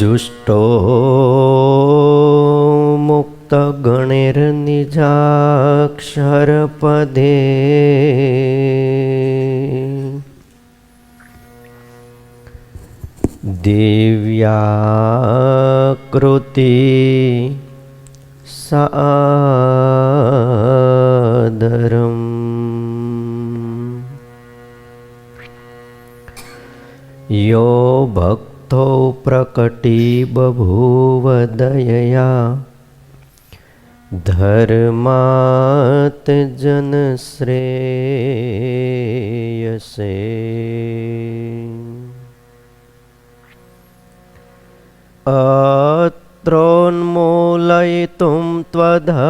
जुष्टो मुक्त गणेर निजाक्षर पदे दिव्याकृति सादरम् यो भक्तो प्रकटी बभूव दयया धर्मात् जन श्रेयसे अत्रोन्मूलयितुं त्वधर्ममवेतुम्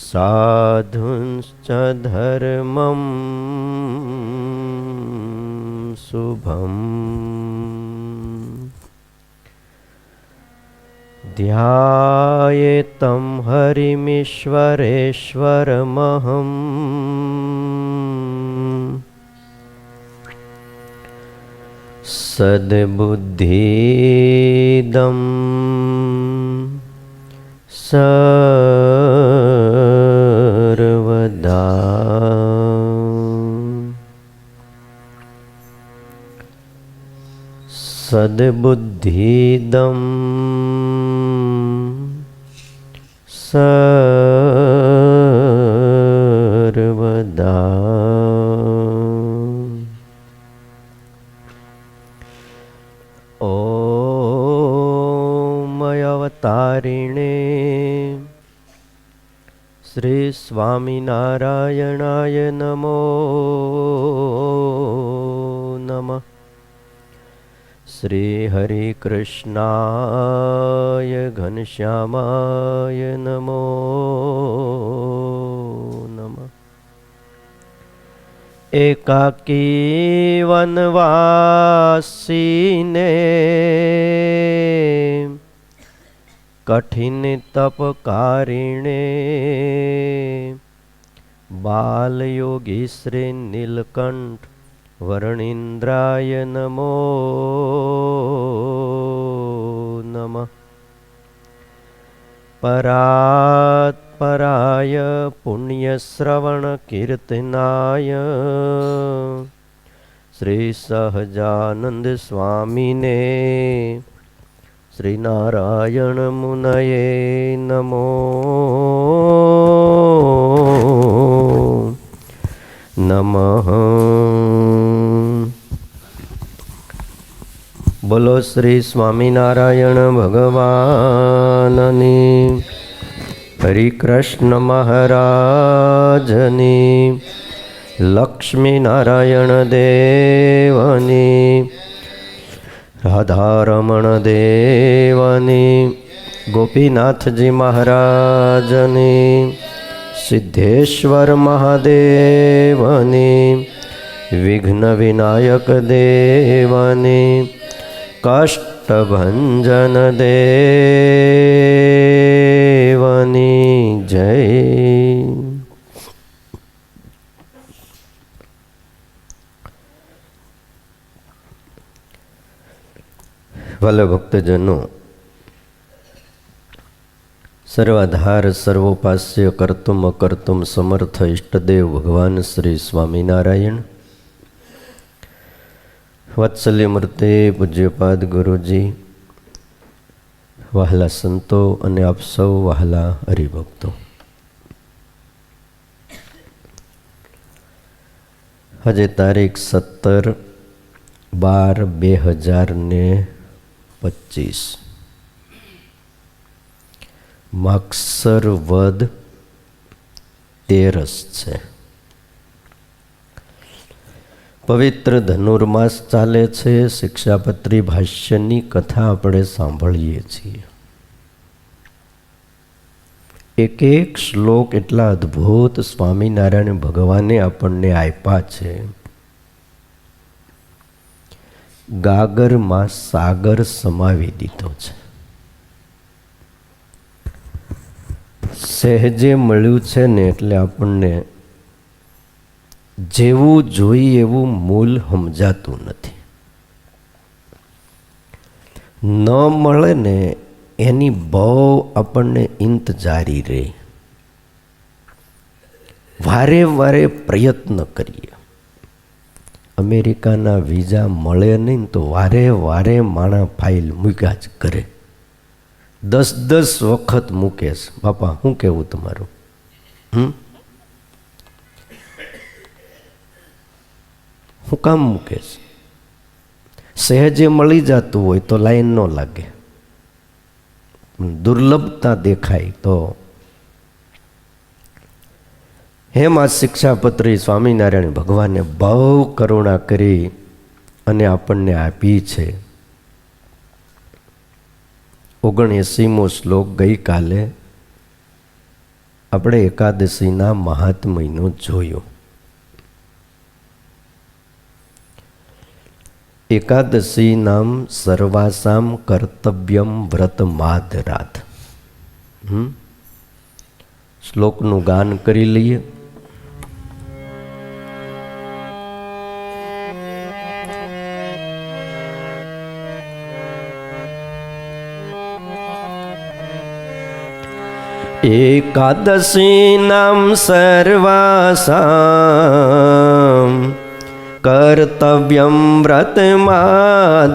साधुंश्च धर्मं शुभम् ध्यायेतं हरिमीश्वरेश्वरमहम् सद्बुद्धिदं सर्वदा सद्बुद्धिदं सर्वदा अवतारिणे श्री स्वामिनारायणाय नमो नमः। श्री हरिकृष्णाय घनश्यामाय नमो नमः। एकाकी वनवासीने कठिन तपकारिणे बालयोगी श्री नीलकंठ वरणिंद्राय नमो नमः। परात्पराय पुण्यश्रवण कीर्तनाय श्री सहजानंद स्वामिने श्री नारायण मुनये नमो नमः। बोलो श्री स्वामिनारायण भगवाननी हरि कृष्ण महाराजनी लक्ष्मी नारायण देवनी राधारमण देवनी गोपीनाथ जी महाराजनी सिद्धेश्वर महादेवनी विघ्न विनायक देवनी कष्टभंजन देवनी जय। भले भक्तजनों, सर्वाधार सर्वोपास्य कर्तुम अकर्तुम समर्थ इष्टदेव भगवान श्री स्वामिनारायण, वत्सल्य मूर्ते पूज्यपाद गुरुजी, वहाला संतो अने आप सौ वहाला हरिभक्तो, हजे तारीख 17/12/2025 मागसर वद 13 છે। पवित्र धनुर्मास चाले छे। शिक्षापत्री भाष्यनी कथा આપણે સાંભળીએ છીએ। एक एक श्लोक એટલા અદ્ભુત સ્વામિનારાયણ ભગવાને આપણને આપ્યા છે। ગાગરમાં સાગર સમાવી દીધો છે। સહેજે મળ્યું છે ને એટલે આપણને જેવું જોઈએ એવું મૂલ સમજાતું નથી. ન મળે ને એની બહુ આપણને ઇંતજારી રહે. વારે વારે પ્રયત્ન કરીએ. અમેરિકાના વિઝા મળે નહીં તો વારે વારે માણા ફાઇલ મૂક્યા જ કરે. 10 વખત મૂકે છે. બાપા શું કહેવું તમારું? શું કામ મૂકે છે? સહેજે મળી જતું હોય તો લાઈન ન લાગે, દુર્લભતા દેખાય તો. હેમ આ શિક્ષાપત્રી સ્વામિનારાયણ ભગવાને બહુ કરુણા કરી અને આપણને આપી છે. 79મો શ્લોક ગઈકાલે આપણે એકાદશીના મહાત્મ્યનો જોયો. એકાદશી નામ સર્વાસામ કર્તવ્યમ વ્રતમાદરાત. શ્લોકનું ગાન કરી લઈએ. એકાદશી નામ સર્વાસામ કર્તવ્યમ વ્રતમાદરાત.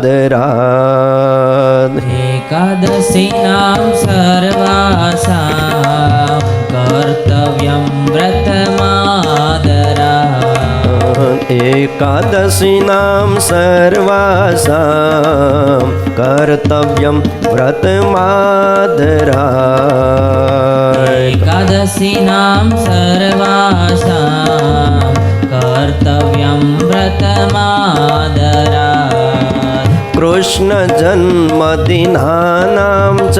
એકાદશી નામ સર્વાસામ કર્તવ્યમ વ્રતમાદરાત. એકાદશી નામ સર્વાસામ કર્તવ્યમ વ્રતમાદરાત. એકાદશી નામ સર્વાસામ કર્તવ્યમ વ્રતમાદરાત. કૃષ્ણ જન્મદિનાનામ ચ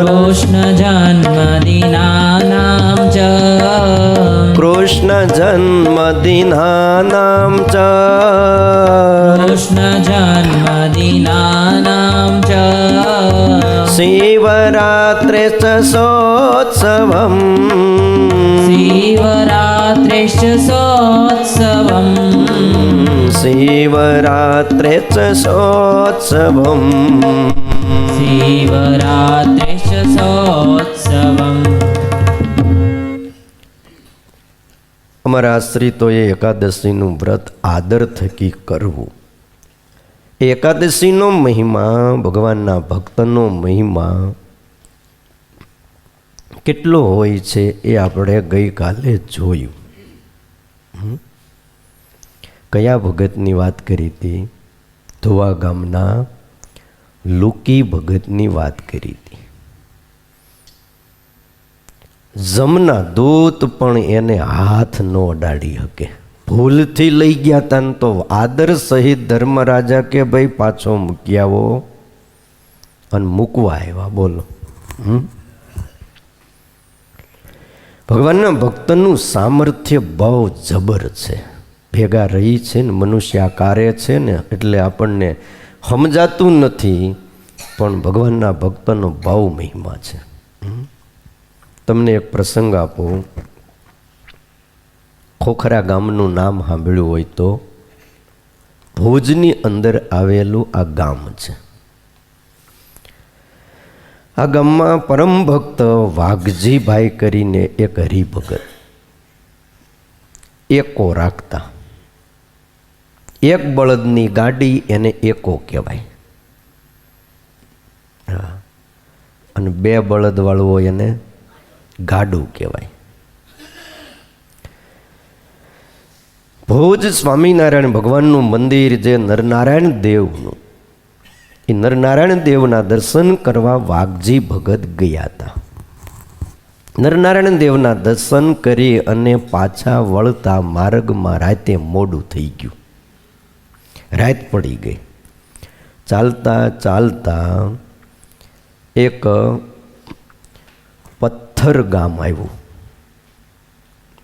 કૃષ્ણ જન્મદિનાનામ ચ કૃષ્ણ જન્મદિનાનામ ચ કૃષ્ણ જન્મદિનાનામ ચ શિવરાત્રે સોત્સવમ શિવરાત્રિશ્ચ સોત્સવમ શિવરાત્રે સોત્સવમ શિવરાત્રિશ્ચ સોત્સવમ. અમારા આશ્રિતોએ એકાદશીનું વ્રત આદર થકી કરવું. એકાદશીનો મહિમા, ભગવાનના ભક્તનો મહિમા કેટલો હોય છે એ આપણે ગઈકાલે જોયું. કયા ભગતની વાત કરી હતી? ધોવા ગામના લુકી ભગતની વાત કરી હતી. જમના દૂત પણ એને હાથ ન અડાડી શકે. ભૂલથી લઈ ગયા હતા ને તો આદર સહિત ધર્મરાજા કે ભાઈ પાછો મૂકી આવો, અને મૂકવા આવ્યા. બોલો. ભગવાનના ભક્તનું સામર્થ્ય બહુ જબર છે. ભેગા રહી છે ને મનુષ્યાકારે છે ને એટલે આપણને સમજાતું નથી, પણ ભગવાનના ભક્તનો બહુ મહિમા છે. તમને એક પ્રસંગ આપું. ખોખરા ગામનું નામ સાંભળ્યું હોય તો ભુજની અંદર આવેલું આ ગામ છે. આ ગામમાં પરમ ભક્ત વાઘજીભાઈ કરીને એક હરિભગત એકો રાખતા. એક બળદની ગાડી એને એકો કહેવાય, અને 2 બળદવાળું હોય એને ગાડું કહેવાય. ભુજ સ્વામિનારાયણ ભગવાનનું મંદિર જે નરનારાયણ દેવનું, એ નરનારાયણ દેવના દર્શન કરવા વાઘજી ભગત ગયા હતા. નરનારાયણ દેવના દર્શન કરી અને પાછા વળતા માર્ગમાં રાતે મોડું થઈ ગયું. રાત પડી ગઈ. ચાલતા ચાલતા એક પથ્થર ગામ આવ્યું.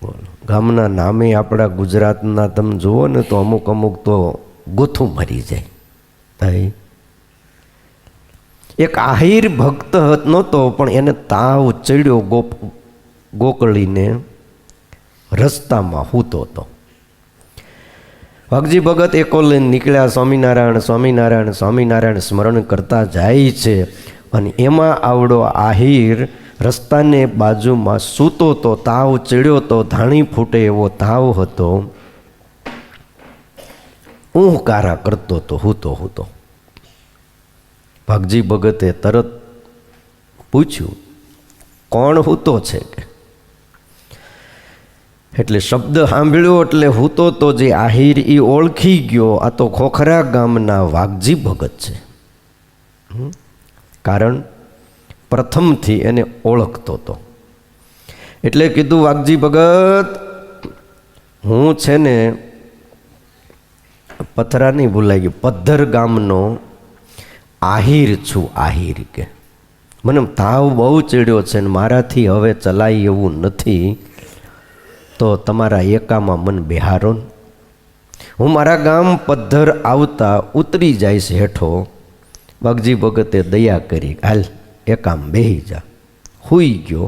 બોલો, ગામના નામે આપણા ગુજરાતના તમે જુઓ ને તો અમુક અમુક તો ગોથું મરી જાય. એક આહિર ભક્ત નહોતો, પણ એને તાવ ચડ્યો ગોકળીને. રસ્તામાં હૂતો હતો. વાઘજી ભગત એકો લઈને નીકળ્યા, સ્વામિનારાયણ સ્વામિનારાયણ સ્વામિનારાયણ સ્મરણ કરતા જાય છે. અને એમાં આવડો આહિર રસ્તાને બાજુમાં સૂતો તો, તાવ ચડ્યો તો, ધાણી ફૂટે એવો તાવ હતો, ઊંઘકારા કરતો તો હૂતો હૂતો. વાઘજી ભગતે તરત પૂછ્યું, કોણ હૂતો છે? એટલે શબ્દ સાંભળ્યો એટલે હૂતો તો જે આહિર એ ઓળખી ગયો, આ તો ખોખરા ગામના વાઘજી ભગત છે. કારણ પ્રથમથી એને ઓળખતો હતો. એટલે કીધું, વાઘજી ભગત, હું છે ને પથરા નહીં ભૂલાઈ ગયું, પદ્ધર ગામનો આહિર છું. આહિર કે મને તાવ બહુ ચડ્યો છે ને મારાથી હવે ચલાય એવું નથી, તો તમારા એકામાં મન બિહારો. હું મારા ગામ પદ્ધર આવતા ઉતરી જાય છે હેઠો. વાઘજી ભગતે દયા કરી, હાલ એકામ બેહી જા. હુઈ ગયો.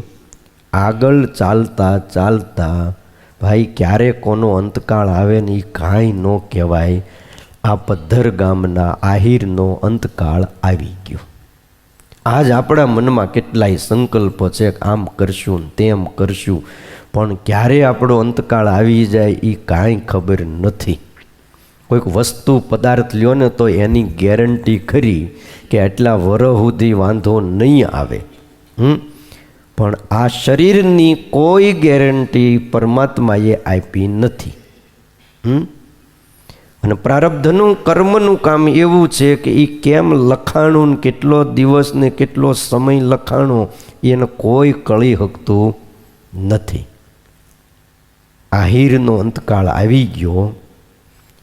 આગળ ચાલતા ચાલતા ભાઈ ક્યારે કોનો અંતકાળ આવે ને એ કાંઈ ન કહેવાય. આ પદ્ધર ગામના આહિરનો અંતકાળ આવી ગયો. આજ આપણા મનમાં કેટલાય સંકલ્પો છે કે આમ કરશું ને તેમ કરશું, પણ ક્યારે આપણો અંતકાળ આવી જાય એ કાંઈ ખબર નથી. કોઈક વસ્તુ પદાર્થ લ્યો ને તો એની ગેરંટી ખરી કે આટલા વરહ સુધી વાંધો નહીં આવે. પણ આ શરીરની કોઈ ગેરંટી પરમાત્માએ આપી નથી. અને પ્રારબ્ધનું કર્મનું કામ એવું છે કે એ કેમ લખાણું ને કેટલો દિવસ ને કેટલો સમય લખાણો એને કોઈ કળી શકતું નથી. આહિરનો અંતકાળ આવી ગયો.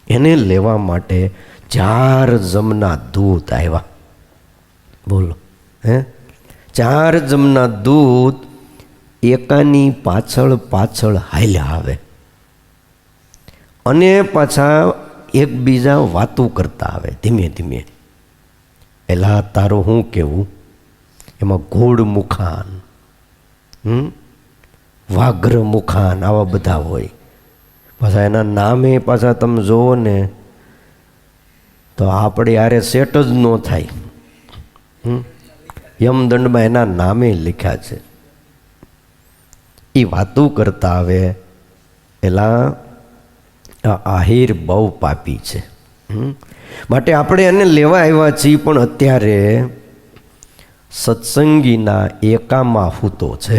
એને લેવા માટે 4 જમના દૂત આવ્યા. બોલો, 4 જમના દૂત એકાની પાછળ પાછળ હાલ્યા આવે અને પાછા એકબીજા વાતો કરતા આવે ધીમે ધીમે. એલા તારું શું કહેવું? એમાં ઘોડ મુખાન, વાઘ્ર મુખાન, આવા બધા હોય. પાછા એના નામે પાછા તમે જોવો ને તો આપણે યારે સેટ જ ન થાય. યમદંડમાં એના નામે લખ્યા છે. એ વાતો કરતા આવે. એલા આ આહિર બહુ પાપી છે, માટે આપણે એને લેવા આવ્યા છીએ, પણ અત્યારે સત્સંગીના એકામાં હૂતો છે,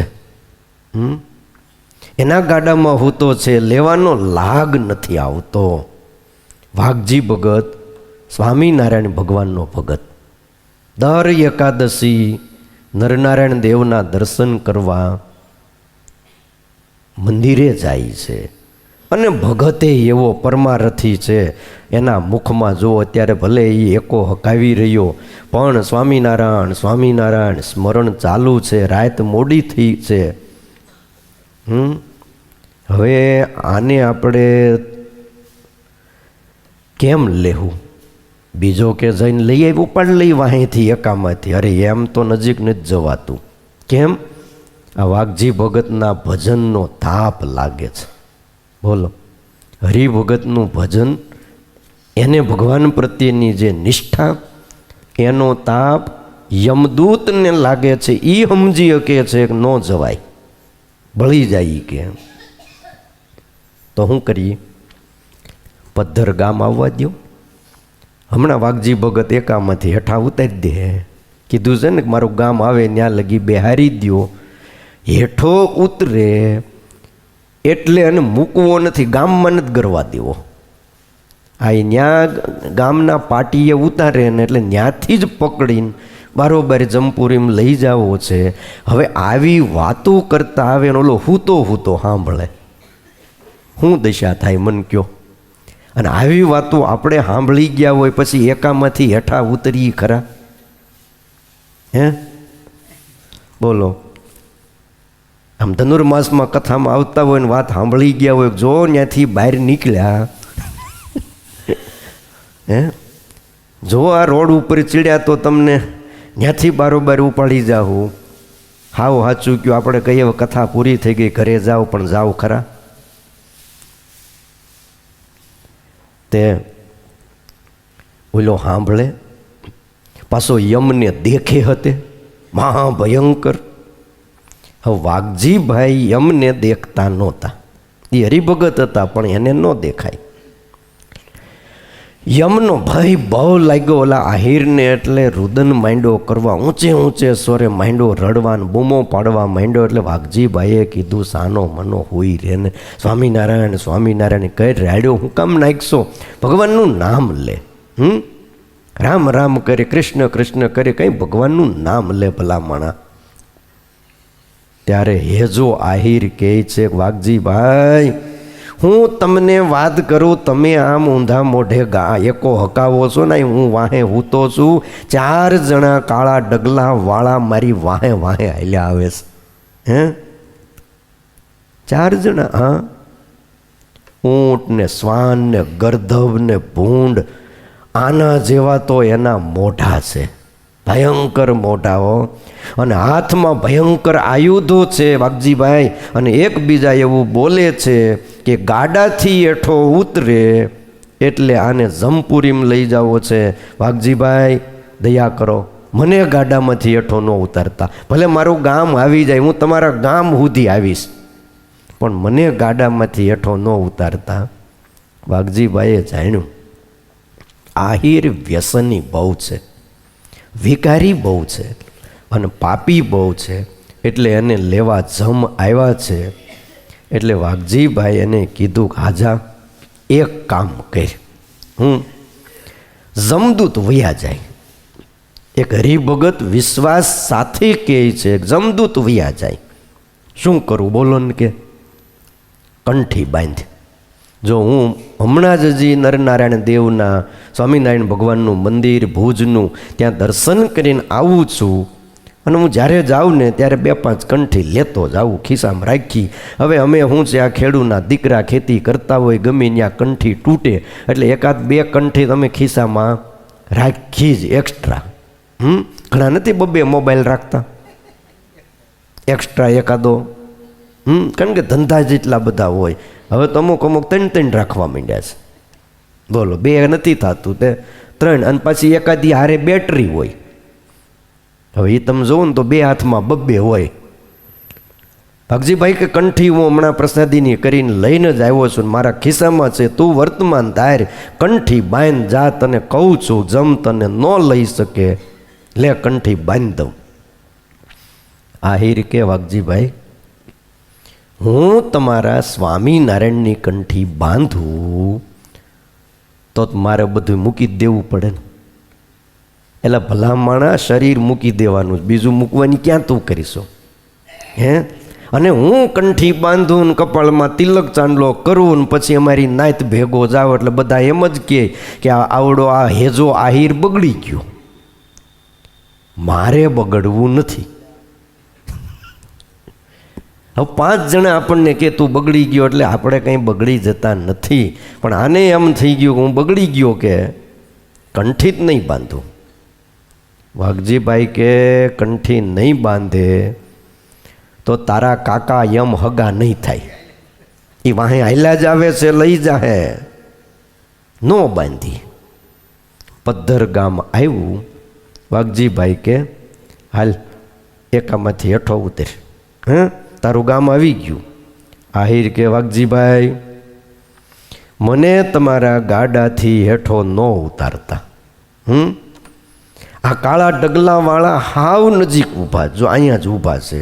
એના ગાડામાં હૂતો છે, લેવાનો લાગ નથી આવતો. વાઘજી ભગત સ્વામિનારાયણ ભગવાનનો ભગત દર એકાદશી નરનારાયણ દેવના દર્શન કરવા મંદિરે જાય છે. અને ભગતે એવો પરમારથી છે. એના મુખમાં જો અત્યારે ભલે એ એકો હકાવી રહ્યો, પણ સ્વામિનારાયણ સ્વામિનારાયણ સ્મરણ ચાલુ છે. રાત મોડી થઈ છે. હવે આને આપણે કેમ લેવું? બીજો કે જઈને લઈ આવી ઉપાડ લઈ વાહેથી એકામાંથી. અરે એમ તો નજીક નથી જવાતું. કેમ? આ વાઘજી ભગતના ભજનનો તાપ લાગે છે. બોલો, હરિભગતનું ભજન, એને ભગવાન પ્રત્યેની જે નિષ્ઠા, એનો તાપ યમદૂતને લાગે છે. એ સમજી શકે છે કે ન જવાય, બળી જાય. કે તો શું કરીએ? પદ્ધર ગામ આવવા દો. હમણાં વાઘજી ભગત એકામાંથી હેઠા ઉતારી દે. કીધું છે ને કે મારું ગામ આવે ત્યાં લગી બેહારી દો. હેઠો ઉતરે એટલે એને મૂકવો નથી, ગામમાં નથી ગરવા દેવો. આ ત્યાં ગામના પાટીએ ઉતારે ને એટલે ત્યાંથી જ પકડીને બારોબાર જમપુરીમાં લઈ જાવો છે. હવે આવી વાતો કરતા આવે ને ઓલો હૂતો હૂતો સાંભળે, શું દશા થાય મન કયો? અને આવી વાતો આપણે સાંભળી ગયા હોય પછી એકામાંથી હેઠા ઉતરી ખરા? હે બોલો, આમ ધનુર્માસમાં કથામાં આવતા હોય ને વાત સાંભળી ગયા હોય, જો ત્યાંથી બહાર નીકળ્યા, જો આ રોડ ઉપર ચડ્યા તો તમને ત્યાંથી બારોબાર ઉપાડી જાઓ. હાવ સાચું કયો, આપણે કહીએ કથા પૂરી થઈ ગઈ ઘરે જાઓ, પણ જાઓ ખરા? તે ઓલો સાંભળે, પાછો યમને દેખે હતે મહાભયંકર. હવે વાઘજીભાઈ યમને દેખતા નહોતા, એ હરિભગત હતા પણ એને ન દેખાય. યમનો ભય બહુ લાગ્યો ઓલા આહિરને, એટલે રુદન માંડ્યો કરવા, ઊંચે ઊંચે સ્વરે માંડ્યો રડવાન, બૂમો પાડવા માંડ્યો. એટલે વાઘજીભાઈએ કીધું સાનો મનો હોઈ રે ને, સ્વામિનારાયણ સ્વામિનારાયણ કહી રાડ્યો હું કામ નાખશો, ભગવાનનું નામ લે. રામ રામ કરે, કૃષ્ણ કૃષ્ણ કરે, કંઈ ભગવાનનું નામ લે ભલામણા. ત્યારે હેજો આહિર કહે છે, વાઘજીભાઈ હું તમને વાત કરું, તમે આમ ઊંધા મોઢે એકો હકાવો છો ને, હું વાહે હૂતો છું, 4 જણા કાળા ડગલા વાળા મારી વાહે વાહે હાલ્યા આવે છે. 4 જણા? હા, ઊંટ ને શ્વાન ને ગર્ધબ ને ભૂંડ, આના જેવા તો એના મોઢા છે, ભયંકર મોઢાઓ, અને હાથમાં ભયંકર આયુધો છે વાઘજીભાઈ. અને એકબીજા એવું બોલે છે કે ગાડાથી હેઠો ઉતરે એટલે આને જમપુરીમ લઈ જાવો છે. વાઘજીભાઈ દયા કરો, મને ગાડામાંથી હેઠો ન ઉતારતા, ભલે મારું ગામ આવી જાય, હું તમારા ગામ સુધી આવીશ, પણ મને ગાડામાંથી હેઠો ન ઉતારતા. વાઘજીભાઈએ જાણ્યું આહિર વ્યસની બહુ છે, વિકારી બહુ છે અને પાપી બહુ છે, એટલે એને લેવા જમ આવ્યા છે. એટલે વાઘજીભાઈ એને કીધું કે હાજા એક કામ કર, જમદૂત વયા જાય. એક હરિભગત વિશ્વાસ સાથે કહે છે જમદૂત વયા જાય. શું કરું બોલો ને? કે કંઠી બાંધ. જો હું હમણાં જ હજી નરનારાયણ દેવના સ્વામિનારાયણ ભગવાનનું મંદિર ભુજનું ત્યાં દર્શન કરીને આવું છું, અને હું જ્યારે જાઉં ને ત્યારે 2-5 કંઠી લેતો જાઉં, ખિસ્સામાં રાખી. હવે અમે શું છે, આ ખેડૂના દીકરા ખેતી કરતા હોય, ગમે ત્યાં કંઠી તૂટે એટલે 1-2 કંઠી તમે ખિસ્સામાં રાખી જ એક્સ્ટ્રા. ઘણા નથી 2 મોબાઈલ રાખતા, એક્સ્ટ્રા એકાદો, કારણ કે ધંધા જેટલા બધા હોય. હવે તો અમુક 3 રાખવા માંડ્યા છે. બોલો, 2 નથી થતું તે 3, અને પછી એકાદી હારે બેટરી હોય. હવે એ તમે જોવો ને તો 2 હાથમાં 2 હોય. ભગજીભાઈ કે કંઠી હું હમણાં પ્રસાદીની કરીને લઈને જ આવ્યો છું, મારા ખિસ્સામાં છે, તું વર્તમાન ધાર, કંઠી બાંધ જા, તને કહું છું, જમ તને ન લઈ શકે, લે કંઠી બાંધ દઉં. આહિર કે વાઘજીભાઈ હું તમારા સ્વામિનારાયણની કંઠી બાંધું તો મારે બધું મૂકી જ દેવું પડે ને. એટલે ભલામણા શરીર મૂકી દેવાનું, બીજું મૂકવાની ક્યાં તું કરીશો? અને હું કંઠી બાંધું ને કપાળમાં તિલક ચાંદલો કરું ને પછી અમારી નાત ભેગો જાવ એટલે બધા એમ જ કહે કે આવડો આ હેજો આહિર બગડી ગયો. મારે બગડવું નથી. હવે 5 જણા આપણને કે તું બગડી ગયો એટલે આપણે કંઈ બગડી જતા નથી, પણ આને એમ થઈ ગયું કે હું બગડી ગયો, કે કંઠી જ નહીં બાંધું. વાઘજીભાઈ કે કંઠી નહીં બાંધે તો તારા કાકા યમ હગા નહીં થાય, એ વાહે હાલ્યા જ આવે છે, લઈ જાહે. નો બાંધી. પદ્ધર ગામ આવ્યું. વાઘજીભાઈ કે હાલ એકામાંથી હેઠો ઉતર, તારું ગામ આવી ગયું. આહિર કે વાઘજીભાઈ મને તમારા ગાડાથી હેઠો ન ઉતારતા. આ કાળા ડગલાવાળા હાવ નજીક ઊભા, જો અહીંયા જ ઊભા છે,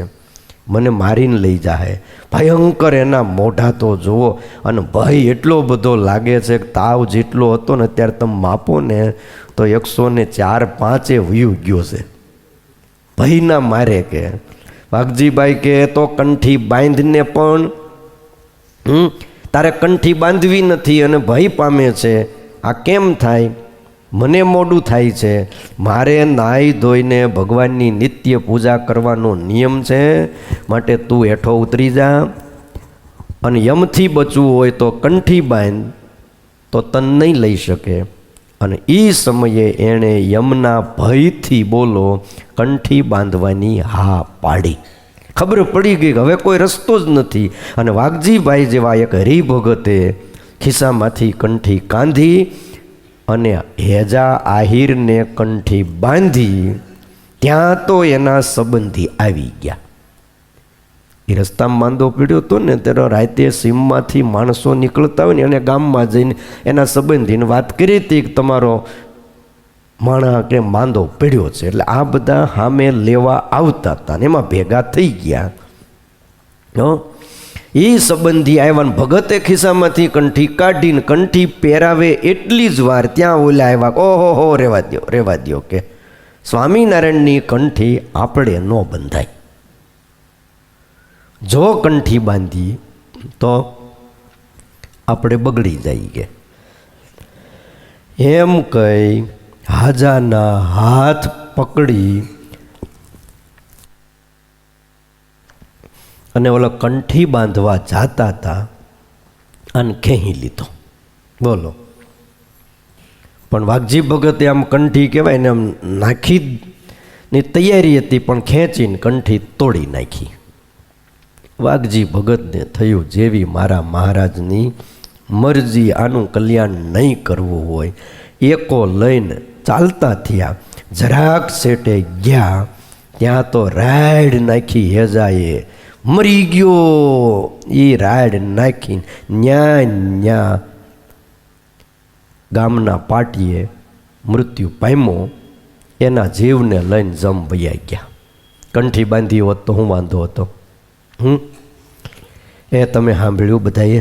મને મારીને લઈ જાહે. ભયંકર એના મોઢા તો જુઓ, અને ભય એટલો બધો લાગે છે કે તાવ જેટલો હતો ને અત્યારે તમે માપો ને તો 104-5 વયું ગયો છે. ભયના મારે કે વાઘજીભાઈ કે તો કંઠી બાંધને પણ તારે કંઠી બાંધવી નથી અને ભય પામે છે, આ કેમ થાય? મને મોડું થાય છે, મારે નાહી ધોઈને ભગવાનની નિત્ય પૂજા કરવાનો નિયમ છે, માટે તું હેઠો ઉતરી જા, અને યમથી બચવું હોય તો કંઠી બાંધ, તો તન નહીં લઈ શકે. અને એ સમયે એણે યમના ભયથી બોલો કંઠી બાંધવાની હા પાડી. ખબર પડી ગઈ કે હવે કોઈ રસ્તો જ નથી. અને વાઘજીભાઈ જેવા એક હરિભગતે ખિસ્સામાંથી કંઠી કાંધી અને હેજા આહિરને કંઠી બાંધી. ત્યાં તો એના સંબંધી આવી ગયા. એ રસ્તામાં માંદો પીડ્યો હતો ને ત્યારે રાતે સીમમાંથી માણસો નીકળતા હોય ને એને ગામમાં જઈને એના સંબંધીને વાત કરી હતી કે તમારો માણા કે માંદો પીડ્યો છે. એટલે આ બધા સામે લેવા આવતા હતા ને એમાં ભેગા થઈ ગયા. એ સંબંધી આવ્યા ને ભગતે ખિસ્સામાંથી કંઠી કાઢીને કંઠી પહેરાવે એટલી જ વાર ત્યાં ઓલા આવ્યા. ઓહો હો, રહેવા દ્યો કે સ્વામિનારાયણની કંઠી આપણે ન બંધાય. જો કંઠી બાંધી તો આપણે બગડી જઈએ. એમ કહી હાજાના હાથ પકડી અને ઓલા કંઠી બાંધવા જાતા હતા અને ખેંચી લીધો. બોલો. પણ વાઘજી ભગતે આમ કંઠી કહેવાય ને આમ નાખીની તૈયારી હતી પણ ખેંચીને કંઠી તોડી નાખી. વાઘજી ભગતને થયું જેવી મારા મહારાજની મરજી, આનું કલ્યાણ નહીં કરવું હોય. એકો લઈને ચાલતા થયા. જરાક સેટે ગયા ત્યાં તો રાડ નાખી હેજાએ. મરી ગયો. એ રાડ નાખીને ન્યા ગામના પાટીએ મૃત્યુ પામ્યો. એના જીવને લઈને જમ વૈયા ગયા. કંઠી બાંધી હોત તો હું વાંધો હતો? એ તમે સાંભળ્યું બધાએ?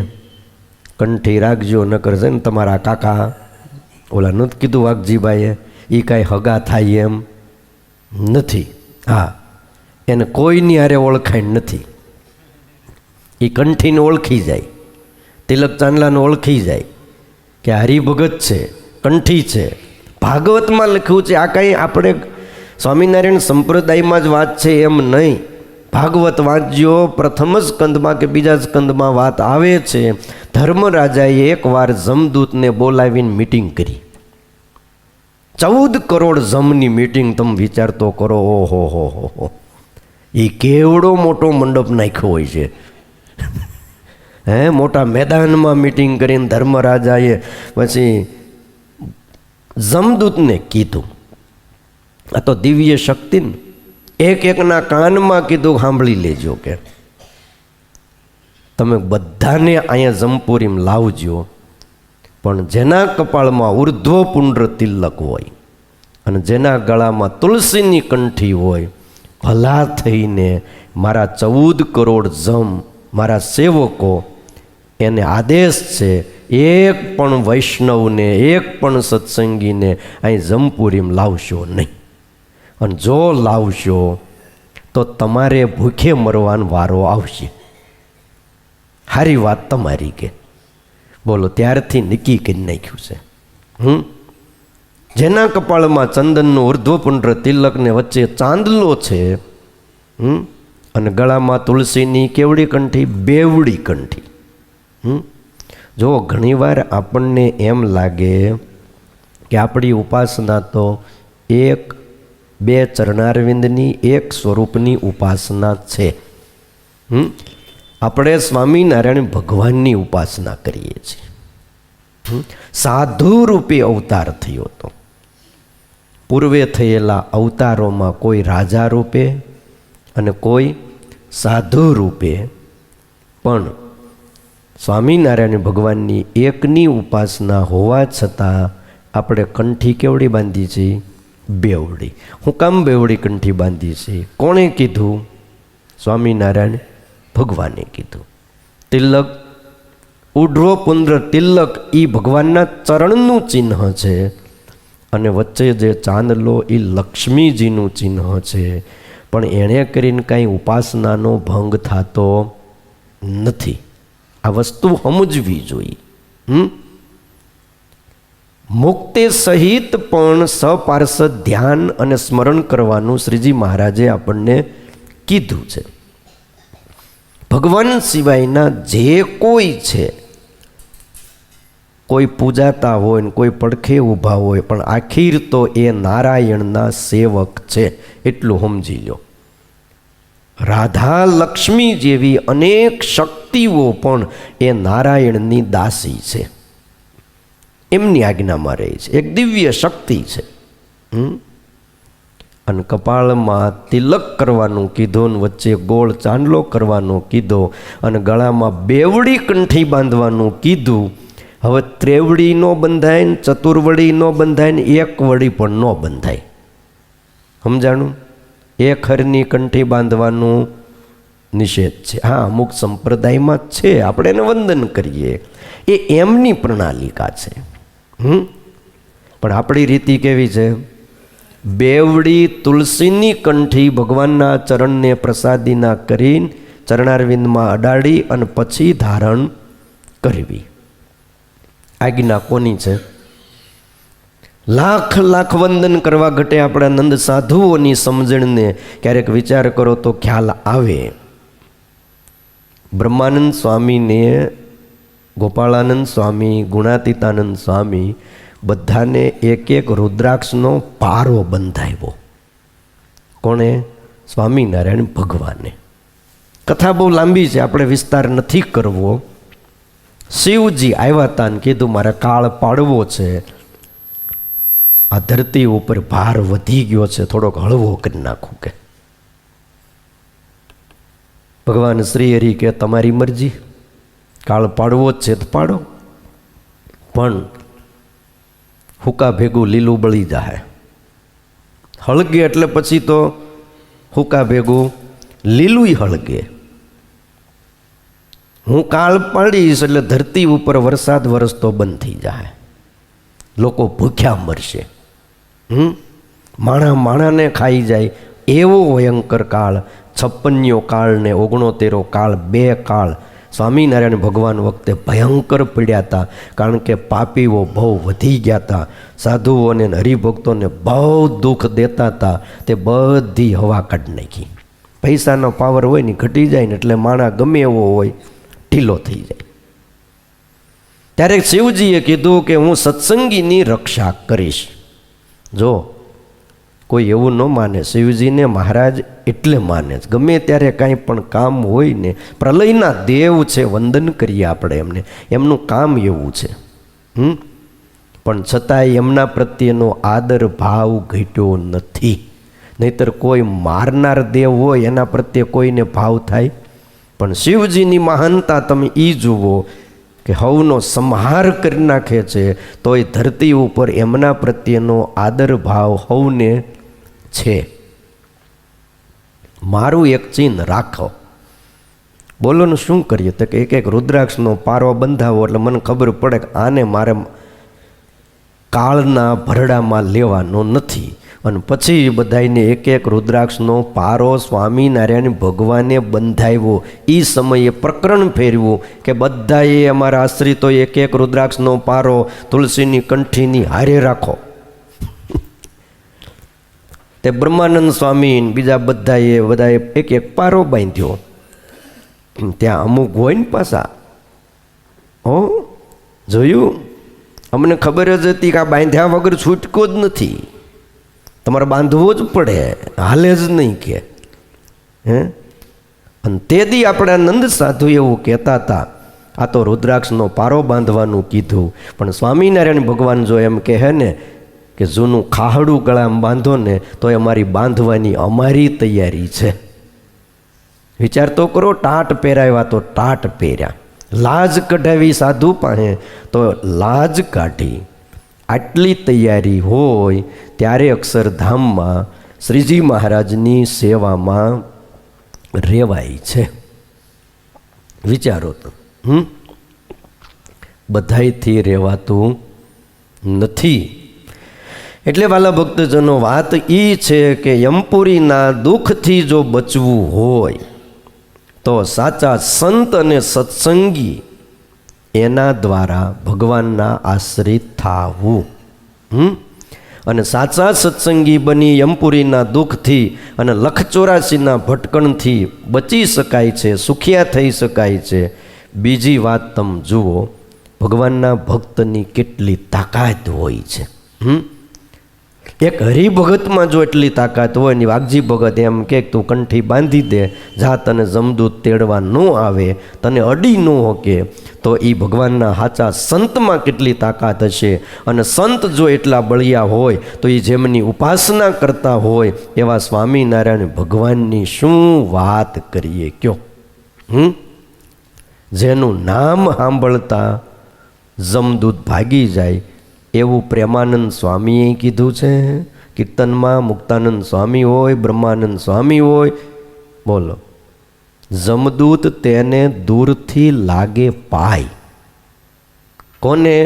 કંઠી રાખજો ન કરશે ને તમારા કાકા ઓલા નથી કીધું વાઘજીભાઈએ, એ કાંઈ હગા થાય એમ નથી. હા, એને કોઈની હારે ઓળખાણ નથી. એ કંઠીને ઓળખી જાય, તિલક ચાંદલાને ઓળખી જાય કે હરિભગત છે, કંઠી છે. ભાગવતમાં લખ્યું છે. આ કાંઈ આપણે સ્વામિનારાયણ સંપ્રદાયમાં જ વાત છે એમ નહીં. ભાગવત વાંચજો, પ્રથમ સ્કંદમાં કે બીજા સ્કંદમાં વાત આવે છે. ધર્મરાજાએ એકવાર જમદૂતને બોલાવીને મિટિંગ કરી. 14 કરોડ જમની મિટિંગ. તમે વિચાર તો કરો. ઓહો હો હો, એ કેવડો મોટો મંડપ નાખ્યો હોય છે. મોટા મેદાનમાં મિટિંગ કરીને ધર્મરાજાએ પછી જમદૂતને કીધું. આ તો દિવ્ય શક્તિ ને. એકના કાનમાં કીધું સાંભળી લેજો કે તમે બધાને અહીંયા જમપુરીમાં લાવજો, પણ જેના કપાળમાં ઉર્ધ્વ પુંડ્ર તિલક હોય અને જેના ગળામાં તુલસીની કંઠી હોય, ભલા થઈને મારા 14 કરોડ જમ મારા સેવકો, એને આદેશ છે એક પણ વૈષ્ણવને, એક પણ સત્સંગીને અહીં જમપુરીમાં લાવશો નહીં. અને જો લાવશો તો તમારે ભૂખે મરવાનો વારો આવશે. સારી વાત તમારી કે. બોલો. ત્યારથી નક્કી કરી નાખ્યું છે. જેના કપાળમાં ચંદનનું ઉર્ધ્વપુંડ્ર તિલકને વચ્ચે ચાંદલો છે અને ગળામાં તુલસીની કેવડી કંઠી, બેવડી કંઠી. જો ઘણીવાર આપણને એમ લાગે કે આપણી ઉપાસના તો એક બે ચરણારવિંદની, એક સ્વરૂપની ઉપાસના છે. આપણે સ્વામિનારાયણ ભગવાનની ઉપાસના કરીએ છીએ. સાધુ રૂપે અવતાર થયો હતો. પૂર્વે થયેલા અવતારોમાં કોઈ રાજા રૂપે અને કોઈ સાધુ રૂપે, પણ સ્વામિનારાયણ ભગવાનની એકની ઉપાસના હોવા છતાં આપણે કંઠી કેવડી બાંધી છે? બેવડી. હું કામ બેવડી કંઠી બાંધી છે? કોણે કીધું? સ્વામિનારાયણ ભગવાને કીધું. તિલક, ઉઢ્રો પુંડ્ર તિલક, એ ભગવાનના ચરણનું ચિહ્ન છે અને વચ્ચે જે ચાંદલો એ લક્ષ્મીજીનું ચિહ્ન છે. પણ એણે કરીને કાંઈ ઉપાસનાનો ભંગ થતો નથી. આ વસ્તુ સમજવી જોઈએ. મુક્તિ સહિત પણ સપાર્ષદ ધ્યાન અને સ્મરણ કરવાનું શ્રીજી મહારાજે આપણને કીધું છે. ભગવાન સિવાયના જે કોઈ છે, કોઈ પૂજાતા હોય ને કોઈ પડખે ઊભા હોય, પણ આખીર તો એ નારાયણના સેવક છે, એટલું સમજી લો. રાધા લક્ષ્મી જેવી અનેક શક્તિઓ પણ એ નારાયણની દાસી છે, એમની આજ્ઞામાં રહે છે. એક દિવ્ય શક્તિ છે. અને કપાળમાં તિલક કરવાનું કીધું, ને વચ્ચે ગોળ ચાંદલો કરવાનો કીધો, અને ગળામાં બેવડી કંઠી બાંધવાનું કીધું. હવે ત્રેવડી ન બંધાય ને ચતુર્વડી ન બંધાય ને એક વડી પણ ન બંધાય. સમજાણું? એક હરની કંઠી બાંધવાનું નિષેધ છે. હા, અમુક સંપ્રદાયમાં છે, આપણે એને વંદન કરીએ, એ એમની પ્રણાલિકા છે. પણ આપણી રીતિ કેવી છે? બેવડી તુલસીની કંઠી ભગવાનના ચરણને પ્રસાદીના કરીને ચરણારવિંદમાં અડાડી અને પછી ધારણ કરવી. આજ્ઞા કોની છે? લાખ લાખ વંદન કરવા ઘટે આપણા નંદ સાધુઓની સમજણને ક્યારેક વિચાર કરો તો ખ્યાલ આવે. બ્રહ્માનંદ સ્વામીને, ગોપાળાનંદ સ્વામી, ગુણાતીતાનંદ સ્વામી બધાને એક એક રુદ્રાક્ષનો પારો બંધાવ્યો. કોણે? સ્વામિનારાયણ ભગવાને. કથા બહુ લાંબી છે, આપણે વિસ્તાર નથી કરવો. શિવજી આવ્યા હતા ને કીધું મારે કાળ પાડવો છે, આ ધરતી ઉપર ભાર વધી ગયો છે, થોડોક હળવો કરી નાખું. કે ભગવાન શ્રી હરિ કે તમારી મરજી, કાળ પાડવો જ છે તો પાડો, પણ હુકા ભેગું લીલું બળી જાય. હળગે એટલે પછી તો હુકા ભેગું લીલું હળગે. હું કાળ પાડીશ એટલે ધરતી ઉપર વરસાદ વરસતો બંધ થઈ જાય, લોકો ભૂખ્યા મરશે, માણા માણાને ખાઈ જાય એવો ભયંકર કાળ. 56 કાળ ને 69 કાળ, 2 કાળ સ્વામિનારાયણ ભગવાન વખતે ભયંકર પડ્યા હતા, કારણ કે પાપીઓ બહુ વધી ગયા હતા, સાધુઓને હરિભક્તોને બહુ દુઃખ દેતા હતા. તે બધી હવા કાઢી નાખી. પૈસાનો પાવર હોય ને ઘટી જાય ને એટલે માણા ગમે એવો હોય ઢીલો થઈ જાય. ત્યારે શિવજીએ કીધું કે હું સત્સંગીની રક્ષા કરીશ. જો કોઈ એવું ન માને, શિવજીને મહારાજ એટલે માને છે. ગમે ત્યારે કાંઈ પણ કામ હોય ને, પ્રલયના દેવ છે, વંદન કરીએ આપણે એમને, એમનું કામ એવું છે. પણ છતાંય એમના પ્રત્યેનો આદર ભાવ ઘટ્યો નથી. નહીતર કોઈ મારનાર દેવ હોય એના પ્રત્યે કોઈને ભાવ થાય. પણ શિવજીની મહાનતા તમે એ જુઓ કે હવનો સંહાર કરી નાખે છે, તોય ધરતી ઉપર એમના પ્રત્યેનો આદર ભાવ હવને છે. મારું એક ચિહ્ન રાખો. બોલો ને શું કરીએ? તો કે એક એક રુદ્રાક્ષનો પારો બંધાવો એટલે મને ખબર પડે કે આને મારે કાળના ભરડામાં લેવાનો નથી. અને પછી બધાને એક એક રુદ્રાક્ષનો પારો સ્વામિનારાયણ ભગવાને બંધાવ્યો. એ સમયે પ્રકરણ ફેરવ્યું કે બધાએ અમારા આશ્રિતો એક એક રુદ્રાક્ષનો પારો તુલસીની કંઠીની હારે રાખો. તે બ્રહ્માનંદ સ્વામી બીજા બધાએ એક એક પારો બાંધ્યો. ત્યાં અમુક હોય ને પાછા, જોયું? અમને ખબર જ હતી કે આ બાંધ્યા વગર છૂટકો જ નથી, તમારે બાંધવો જ પડે, હાલે જ નહીં કે. અને તે દી આપણા નંદ સાધુ એવું કહેતા હતા, આ તો રુદ્રાક્ષનો પારો બાંધવાનું કીધું, પણ સ્વામિનારાયણ ભગવાન જો એમ કહે ને કે જૂનું ખાહડું ગળામાં બાંધો ને તો અમારી બાંધવાની અમારી તૈયારી છે. વિચાર તો કરો, ટાટ પહેરાવ્યા તો ટાટ પહેર્યા, લાજ કઢાવી સાધુ પાસે તો લાજ કાઢી. આટલી તૈયારી હોય ત્યારે અક્ષરધામમાં શ્રીજી મહારાજની સેવામાં રહેવાય છે. વિચારો તો, બધાયથી રહેવાતું નથી. એટલે વાલા ભક્તજનો, વાત એ છે કે યમપુરીના દુઃખથી જો બચવું હોય તો સાચા સંત અને સત્સંગી એના દ્વારા ભગવાનના આશ્રિત થાવું. અને સાચા સત્સંગી બની યમપુરીના દુઃખથી અને 184ના ભટકણથી બચી શકાય છે, સુખિયા થઈ શકાય છે. બીજી વાત તમે જુઓ, ભગવાનના ભક્તની કેટલી તાકાત હોય છે. એક હરિભગતમાં જો એટલી તાકાત હોય ને વાઘજી ભગત એમ કે તું કંઠી બાંધી દે, જા તને જમદૂત તેડવા ન આવે, તને અડી ન હોકે, તો એ ભગવાનના સાચા સંતમાં કેટલી તાકાત હશે. અને સંત જો એટલા બળિયા હોય તો એ જેમની ઉપાસના કરતા હોય એવા સ્વામિનારાયણ ભગવાનની શું વાત કરીએ કયો. જેનું નામ સાંભળતા જમદૂત ભાગી જાય એવું પ્રેમાનંદ સ્વામીએ કીધું છે. કીર્તનમાં મુક્તાનંદ સ્વામી હોય, બ્રહ્માનંદ સ્વામી હોય, બોલો, જમદૂત તેને દૂરથી લાગે પાય. કોને?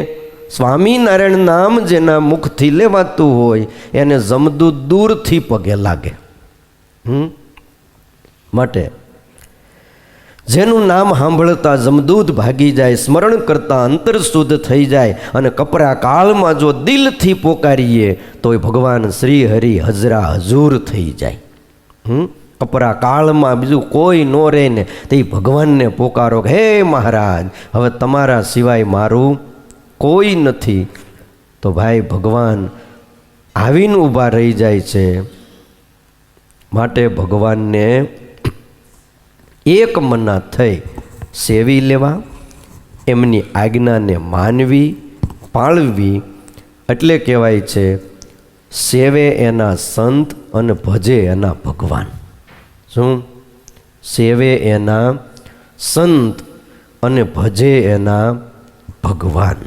સ્વામિનારાયણ નામ જેના મુખથી લેવાતું હોય એને જમદૂત દૂરથી પગે લાગે. માટે જેનું નામ સાંભળતા જમદૂત ભાગી જાય, સ્મરણ કરતા અંતર શુદ્ધ થઈ જાય, અને કપરા કાળમાં જો દિલથી પોકારીએ તો એ ભગવાન શ્રી હરિ હજરા હજૂર થઈ જાય. કપરા કાળમાં બીજું કોઈ ન રહે ને તે ભગવાનને પોકારો, હે મહારાજ હવે તમારા સિવાય મારું કોઈ નથી, તો ભાઈ ભગવાન આવીને ઊભા રહી જાય છે. માટે ભગવાનને એક મના થઈ સેવી લેવા, એમની આજ્ઞાને માનવી, પાળવી, એટલે કહેવાય છે સેવે એના સંત અને ભજે એના ભગવાન. શું? સેવે એના સંત અને ભજે એના ભગવાન.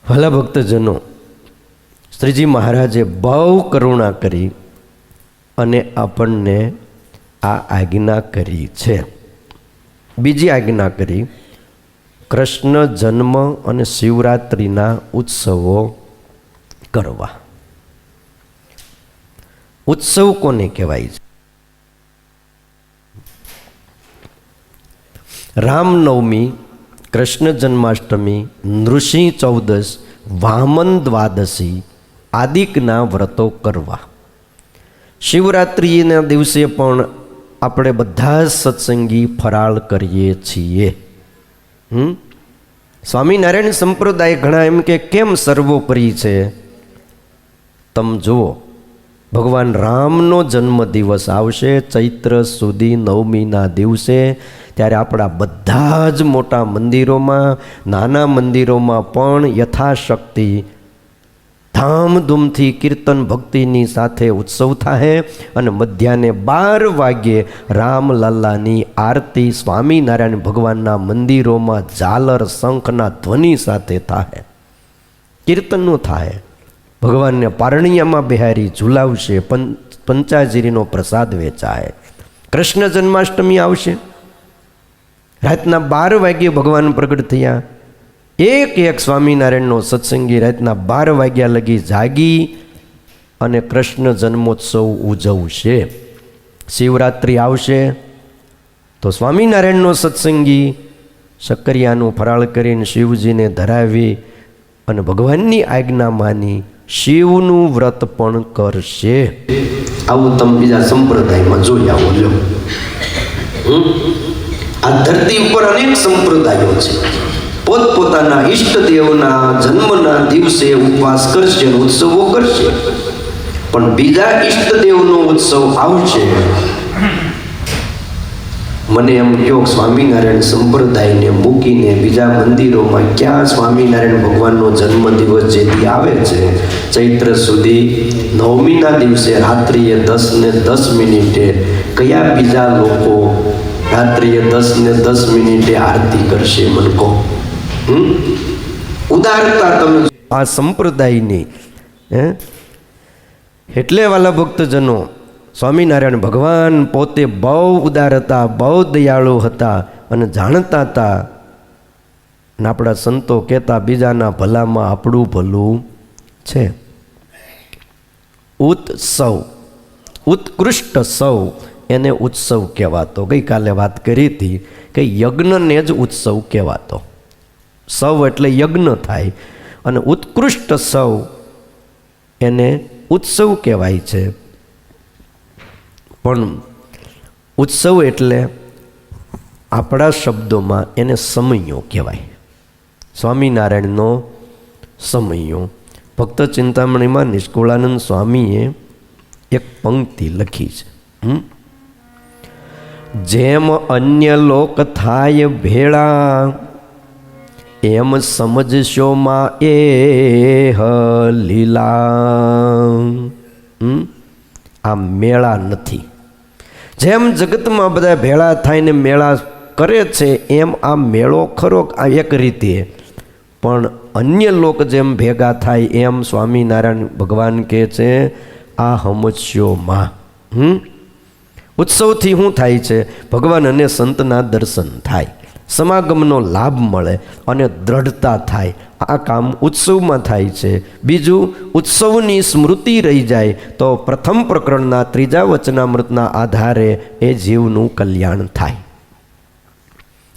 ભલા ભક્તજનો, શ્રીજી મહારાજે બહુ કરુણા કરી અને આપણને આ આજ્ઞા કરી છે. બીજી આજ્ઞા કરી, કૃષ્ણ જન્મ અને શિવરાત્રિના ઉત્સવો કરવા. ઉત્સવ કોને કહેવાય છે? રામનવમી, કૃષ્ણ જન્માષ્ટમી, નૃસિંહ ચૌદશ, વામન દ્વાદશી આદિકના વ્રતો કરવા. શિવરાત્રિના દિવસે પણ આપણે બધા જ સત્સંગી ફરાળ કરીએ છીએ. સ્વામિનારાયણ સંપ્રદાય ઘણા એમ કે કેમ સર્વોપરી છે? તમે જુઓ, ભગવાન રામનો જન્મદિવસ આવશે ચૈત્ર સુધી નવમીના દિવસે, ત્યારે આપણા બધા જ મોટા મંદિરોમાં, નાના મંદિરોમાં પણ યથાશક્તિ ધામધૂમથી કીર્તન ભક્તિની સાથે ઉત્સવ થાય. અને મધ્યાહને 12 વાગ્યે રામલલ્લાની આરતી સ્વામિનારાયણ ભગવાનના મંદિરોમાં ઝાલર શંખના ધ્વનિ સાથે થાય, કીર્તનનું થાય. ભગવાનને પારણિયામાં બિહારી ઝુલાવશે, પંચાજીરીનો પ્રસાદ વેચાય. કૃષ્ણ જન્માષ્ટમી આવશે, રાતના 12 વાગ્યે ભગવાન પ્રગટ થયા. એક સ્વામિનારાયણનો સત્સંગી રાતના 12 વાગ્યા લગી જાગી અને કૃષ્ણ જન્મોત્સવ ઉજવશે. શિવરાત્રિ આવશે તો સ્વામિનારાયણનો સત્સંગી શક્કરિયાનું ફરાળ કરીને શિવજીને ધરાવી અને ભગવાનની આજ્ઞા માની શિવનું વ્રત પણ કરશે. આવું તમે બીજા સંપ્રદાયમાં જોઈ આવો. લો, આ ધરતી ઉપર અનેક સંપ્રદાયો છે. પોતપોતાના ઈષ્ટદેવના જન્મના દિવસે ઉપવાસ કરશે, ઉત્સવો કરશે. પણ બીજા ઈષ્ટદેવનો ઉત્સવ આવશે, મને એમ કહો, સ્વામિનારાયણ સંપ્રદાયને મૂકીને બીજા મંદિરોમાં ક્યાં સ્વામિનારાયણ ભગવાનનો જન્મદિવસ જેથી આવે છે ચૈત્ર સુધી નવમીના દિવસે રાત્રિએ 10:10 કયા બીજા લોકો રાત્રિએ 10:10 આરતી કરશે? મને કહો. ઉદારતા તમે આ સંપ્રદાયની. એટલે વાલા ભક્તજનો, સ્વામિનારાયણ ભગવાન પોતે બહુ ઉદાર હતા, બહુ દયાળુ હતા અને જાણતા હતા. અને આપણા સંતો કહેતા, બીજાના ભલામાં આપણું ભલું છે. ઉત્સવ, ઉત્કૃષ્ટ સૌ એને ઉત્સવ કહેવાતો. ગઈકાલે વાત કરી હતી કે યજ્ઞને જ ઉત્સવ કહેવાતો. સૌ એટલે યજ્ઞ થાય, અને ઉત્કૃષ્ટ સૌ એને ઉત્સવ કહેવાય છે. પણ ઉત્સવ એટલે આપણા શબ્દોમાં એને સમયો કહેવાય. સ્વામિનારાયણનો સમયો ભક્ત ચિંતામણીમાં નિષ્કુળાનંદ સ્વામીએ એક પંક્તિ લખી છે, જેમ અન્ય લોક થાય ભેળા એમ સમજશો માં એ લીલા. આ મેળા નથી. જેમ જગતમાં બધા ભેળા થઈને મેળા કરે છે એમ આ મેળો ખરો આ એક રીતે, પણ અન્ય લોક જેમ ભેગા થાય એમ સ્વામિનારાયણ ભગવાન કહે છે આ સમજશો માં. ઉત્સવથી શું થાય છે? ભગવાન અને સંતના દર્શન થાય, સમાગમનો લાભ મળે અને દ્રઢતા થાય. આ કામ ઉત્સવમાં થાય છે. બીજું, ઉત્સવની સ્મૃતિ રહી જાય તો પ્રથમ પ્રકરણના 3જા વચનામૃતના આધારે એ જીવનું કલ્યાણ થાય.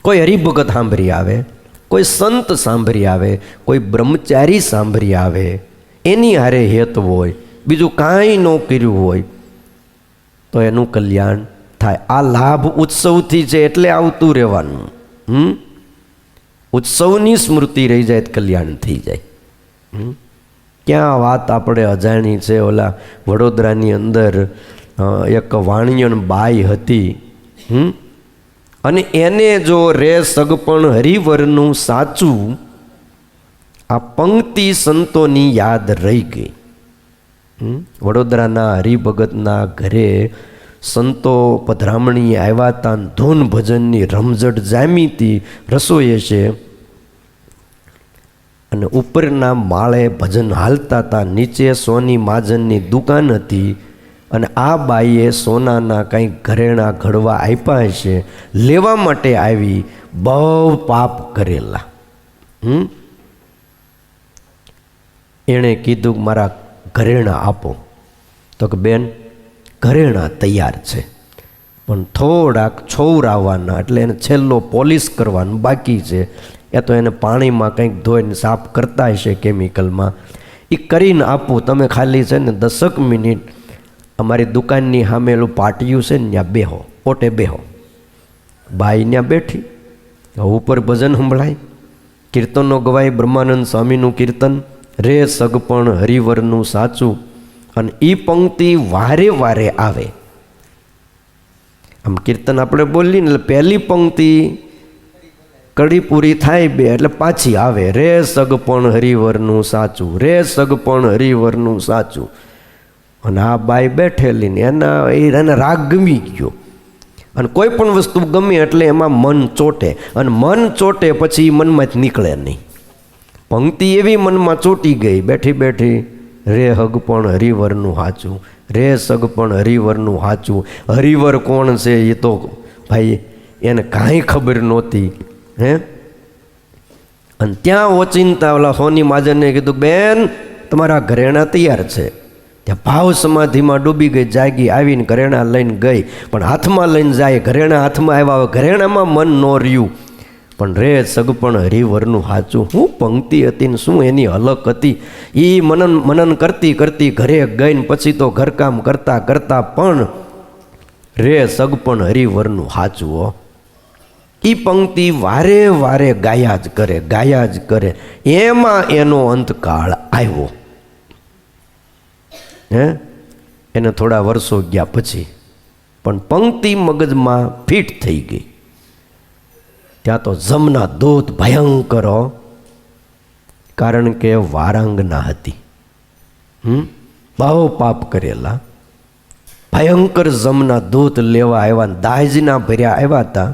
કોઈ હરિભગત સાંભળી આવે, કોઈ સંત સાંભળી આવે, કોઈ બ્રહ્મચારી સાંભળી આવે, એની હારે હેત હોય, બીજું કાંઈ ન કર્યું હોય તો એનું કલ્યાણ થાય. આ લાભ ઉત્સવથી છે એટલે આવતું રહેવાનું. ઉત્સવની સ્મૃતિ રહી જાય તો કલ્યાણ થઈ જાય. ક્યાં વાત આપણે અજાણી છે. ઓલા વડોદરાની અંદર એક વાણિયણ બાઈ હતી, અને એને જો રે સગપણ હરિવરનું સાચું, આ પંક્તિ સંતોની યાદ રહી ગઈ. વડોદરાના હરિભગતના ઘરે સંતો પધરામણી આવ્યા હતા, ધૂન ભજનની રમઝટ જામી હતી રસોઈએ છે, અને ઉપરના માળે ભજન હાલતા હતા, નીચે સોની માજનની દુકાન હતી, અને આ બાઈએ સોનાના કંઈક ઘરેણા ઘડવા આપ્યા છે, લેવા માટે આવી. બહુ પાપ કરેલા. એણે કીધું મારા ઘરેણા આપો. તો કે બેન ઘરેણા તૈયાર છે, પણ થોડાક છોવરાવવાના, એટલે એને છેલ્લો પોલિશ કરવાનું બાકી છે. એ તો એને પાણીમાં કંઈક ધોઈને સાફ કરતા હશે કેમિકલમાં. એ કરીને આપું, તમે ખાલી છે ને 10 મિનિટ અમારી દુકાનની સામેલું પાટિયું છે ને ત્યાં બેહો, ઓટે બેહો. બાઈ ત્યાં બેઠી. ઉપર ભજન સંભળાય, કીર્તનો ગવાય, બ્રહ્માનંદ સ્વામીનું કીર્તન, રે સગપણ હરિવરનું સાચું. અને એ પંક્તિ વારે વારે આવે. આમ કીર્તન આપણે બોલીએ ને એટલે પહેલી પંક્તિ કડી પૂરી થાય બે એટલે પાછી આવે, રે સગપણ હરિવરનું સાચું, રે સગપણ હરિવરનું સાચું. અને આ બાઈ બેઠેલી ને એને રાગ ગમી ગયો. અને કોઈ પણ વસ્તુ ગમે એટલે એમાં મન ચોટે, અને મન ચોટે પછી મનમાં જ નીકળે નહીં. પંક્તિ એવી મનમાં ચોટી ગઈ, બેઠી બેઠી રે હગપણ હરિવરનું સાચું, રે સગપણ હરિવરનું સાચું. હરિવર કોણ છે એ તો ભાઈ એને કાંઈ ખબર નહોતી. અને ત્યાં ઓચિંતા ઓલા સોની માજનને કીધું બેન તમારા ઘરેણા તૈયાર છે. ત્યાં ભાવ સમાધિમાં ડૂબી ગઈ, જાગી, આવીને ઘરેણા લઈને ગઈ, પણ હાથમાં લઈને જાય, ઘરેણા હાથમાં આવ્યા, ઘરેણામાં મન ન રહ્યું. પણ રે સગપણ હરિવરનું સાચું, શું પંક્તિ હતી ને શું એની હલક હતી. એ મનન કરતી કરતી ઘરે ગઈને પછી તો ઘરકામ કરતા કરતા પણ રે સગપણ હરિવરનું સાચું. હો, એ પંક્તિ વારે વારે ગાયા જ કરે, ગાયા જ કરે. એમાં એનો અંતકાળ આવ્યો. એને થોડા વર્ષો ગયા પછી પણ પંક્તિ મગજમાં ફિટ થઈ ગઈ. ત્યાં તો જમના દૂત ભયંકર, કારણ કે વારાંગના હતી, બહુ પાપ કરેલા. ભયંકર જમના દૂત લેવા આવ્યા, દાજના ભર્યા આવ્યા હતા.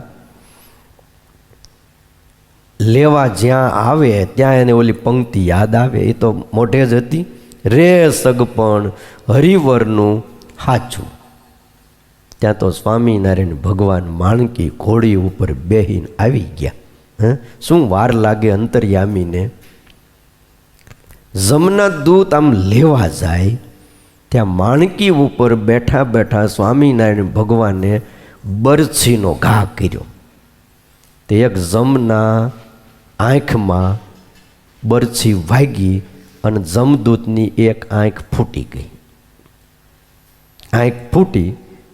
લેવા જ્યાં આવે ત્યાં એને ઓલી પંક્તિ યાદ આવે, એ તો મોઢે જ હતી, રે સગપણ હરિવરનું સાચું. ત્યાં તો સ્વામિનારાયણ ભગવાન માણકી ઘોડી ઉપર બેહીને આવી ગયા. શું વાર લાગે અંતર્યામીને. જમના દૂત આમ લેવા જાય ત્યાં માણકી ઉપર બેઠા બેઠા સ્વામિનારાયણ ભગવાને બરછીનો ઘા કર્યો. તે એક જમના આંખમાં બરછી વાગી અને જમદૂતની એક આંખ ફૂટી ગઈ. આંખ ફૂટી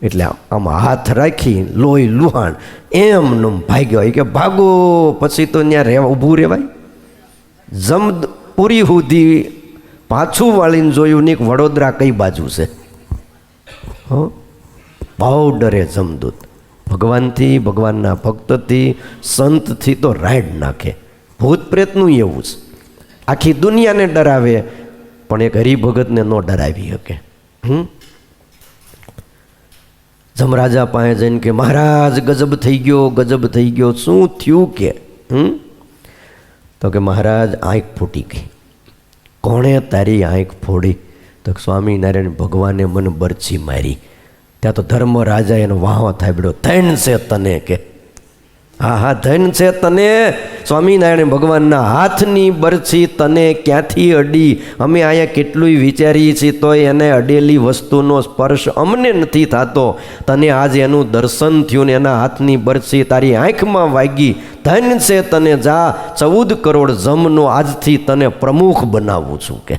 એટલે આમ હાથ રાખી લોહી લુહાણ એમનું ભાગ્યો. કે ભાગો, પછી તો ત્યાં ઊભું રહેવાય. પૂરી સુધી પાછું વાળીને જોયું નહીં કે વડોદરા કઈ બાજુ છે. હો, બહુ ડરે જમદૂત ભગવાનથી, ભગવાનના ભક્તથી, સંતથી તો રાઈડ નાખે. ભૂત પ્રેતનું એવું છે, આખી દુનિયાને ડરાવે પણ એક હરિભગતને ન ડરાવી શકે. જમરાજા પાસે જઈને કે મહારાજ ગજબ થઈ ગયો, ગજબ થઈ ગયો. શું થયું કે? તો કે મહારાજ આંખ ફૂટી ગઈ. કોણે તારી આંખ ફોડી? તો સ્વામિનારાયણ ભગવાને મને બરછી મારી. ત્યાં તો ધર્મરાજા એનો વાહો થાબડ્યો, ધન છે તને કે. હા હા, ધન છે તને. સ્વામિનારાયણ ભગવાનના હાથની બરછી તને ક્યાંથી અડી? અમે અહીંયા કેટલું વિચારીએ છીએ તોય એને અડેલી વસ્તુનો સ્પર્શ અમને નથી થતો. તને આજ એનું દર્શન થયું ને એના હાથની બરછી તારી આંખમાં વાગી. ધન છે તને. જા, 14 કરોડ જમનો આજથી તને પ્રમુખ બનાવું છું કે.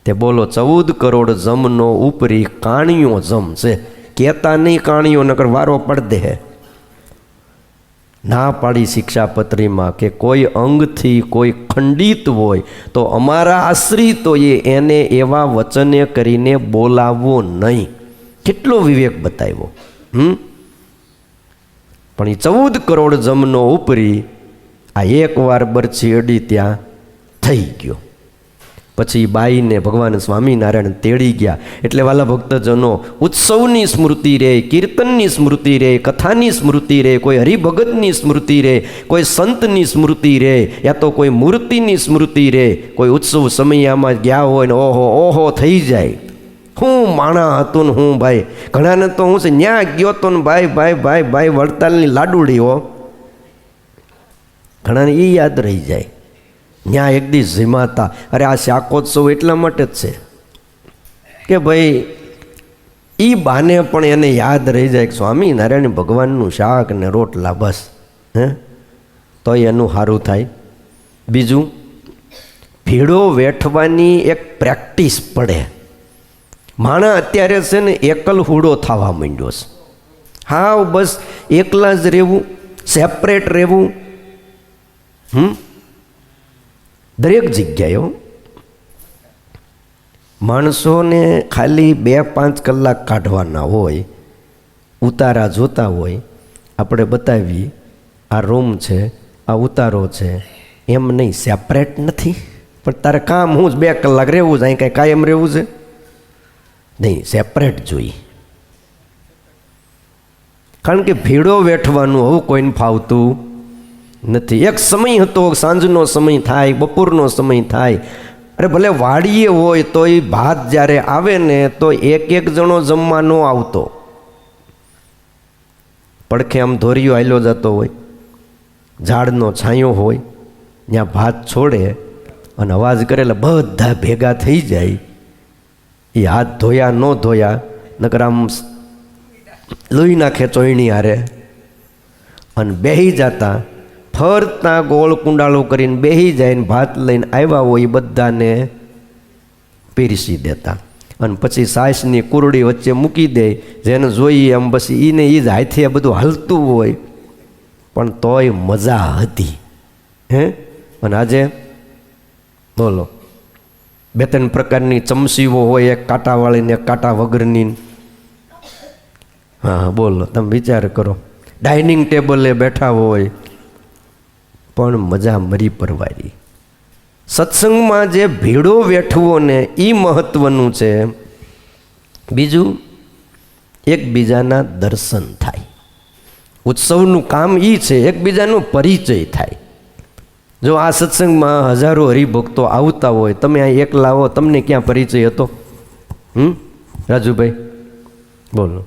તે બોલો, 14 કરોડ જમનો ઉપરી કાણિયો જમ છે. કહેતા નહીં કાણિયો, નકર વારો પડદે હે. ના પાડી શિક્ષાપત્રીમાં કે કોઈ અંગથી કોઈ ખંડિત હોય તો અમારા આશ્રિતોએ એને એવા વચને કરીને બોલાવવો નહીં. કેટલો વિવેક બતાવ્યો. પણ એ 14 કરોડ જમનો ઉપરી આ એકવાર બરછી અડી ત્યાં થઈ ગયો. પછી બાઈને ભગવાન સ્વામિનારાયણ તેડી ગયા. એટલે વાલા ભક્તજનો, ઉત્સવની સ્મૃતિ રહે, કીર્તનની સ્મૃતિ રહે, કથાની સ્મૃતિ રહે, કોઈ હરિભગતની સ્મૃતિ રહે, કોઈ સંતની સ્મૃતિ રહે, યા તો કોઈ મૂર્તિની સ્મૃતિ રહે. કોઈ ઉત્સવ સમયમાં ગયા હોય ને ઓહો ઓહો થઈ જાય. હું માણા હતું ને હું ભાઈ, ઘણાને તો હું છે ન્યા ગયો તો ને ભાઈ ભાઈ ભાઈ ભાઈ વડતાલની લાડુડી હો, ઘણાને એ યાદ રહી જાય. ન્યા એક દી ઝીમાતા. અરે આ શાકોત્સવ એટલા માટે જ છે કે ભાઈ એ બાને પણ એને યાદ રહી જાય કે સ્વામિનારાયણ ભગવાનનું શાક ને રોટલા બસ. તો એનું સારું થાય. બીજું, ભીડો વેઠવાની એક પ્રેક્ટિસ પડે. માણા અત્યારે છે ને એકલ હુડો થવા માંડ્યો છે. હા, બસ એકલા જ રહેવું, સેપરેટ રહેવું. દરેક જગ્યાએ માણસોને ખાલી 2-5 કલાક કાઢવાના હોય, ઉતારા જોતા હોય. આપણે બતાવીએ આ રૂમ છે, આ ઉતારો છે, એમ નહીં. સેપરેટ નથી, પણ તારે કામ હું જ 2 કલાક રહેવું છે, અહીં કાંઈ કાયમ રહેવું છે નહીં. સેપરેટ જોઈએ. કારણ કે ભીડો વેઠવાનું હવે કોઈને ફાવતું નથી. એક સમય હતો, સાંજનો સમય થાય, બપોરનો સમય થાય. અરે ભલે વાડીએ હોય તો એ ભાત જ્યારે આવે ને તો એક જણો જમવા ન આવતો. પડખે આમ ધોરિયો હાલ્યો જતો હોય, ઝાડનો છાંયો હોય, ત્યાં ભાત છોડે અને અવાજ કરે એટલે બધા ભેગા થઈ જાય. એ હાથ ધોયા ન ધોયા, નકર આમ લોહી નાખે ચોયણી હારે, અને બેહી જતા. ફરતા ગોળ કુંડાળું કરીને બેહી જાય ને ભાત લઈને આવ્યા હોય એ બધાને પીરસી દેતા. અને પછી સાસની કુરડી વચ્ચે મૂકી દે, જેને જોઈએ એમ બસ એને એ જ હાથે બધું હાલતું હોય. પણ તોય મજા હતી. અને આજે બોલો, 2-3 પ્રકારની ચમચીઓ હોય, એક કાંટાવાળી ને એક કાંટા વગરની. હા બોલો, તમે વિચાર કરો. ડાઇનિંગ ટેબલે બેઠા હોય પણ મજા મરી પરવારી. સત્સંગમાં જે ભીડો વેઠવો ને એ મહત્વનું છે. બીજું, એકબીજાના દર્શન થાય. ઉત્સવનું કામ એ છે એકબીજાનો પરિચય થાય. જો આ સત્સંગમાં હજારો હરિભક્તો આવતા હોય, તમે આ એકલા આવો, તમને ક્યાં પરિચય હતો? રાજુભાઈ બોલો,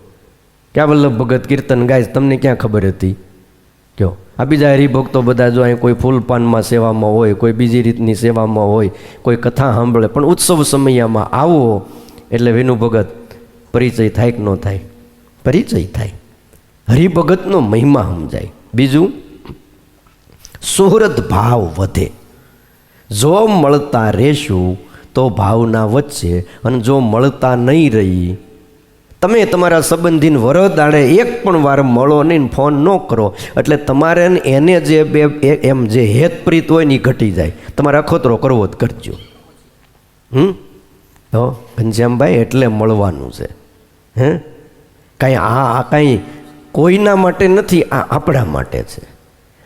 ક્યાં વલ્લભ ભગત કીર્તન ગાય, તમને ક્યાં ખબર હતી? કયો. આ બીજા હરિભક્તો બધા જો અહીં કોઈ ફૂલપાનમાં સેવામાં હોય, કોઈ બીજી રીતની સેવામાં હોય, કોઈ કથા સાંભળે, પણ ઉત્સવ સમયમાં આવો એટલે વિનુ ભગત પરિચય થાય કે ન થાય? પરિચય થાય. હરિભગતનો મહિમા સમજાય. બીજું, સુહૃદ ભાવ વધે. જો મળતા રહેશું તો ભાવના વધશે, અને જો મળતા નહીં રહી, તમે તમારા સંબંધીને વરદાડે એક પણ વાર મળો નહીં, ફોન ન કરો, એટલે તમારે એને જે એમ જે હેતપ્રીત હોય ને એ ઘટી જાય. તમારે અખોતરો કરવો જ કરજો. તો ઘનશ્યામભાઈ એટલે મળવાનું છે. હે કાંઈ આ કાંઈ કોઈના માટે નથી, આ આપણા માટે છે.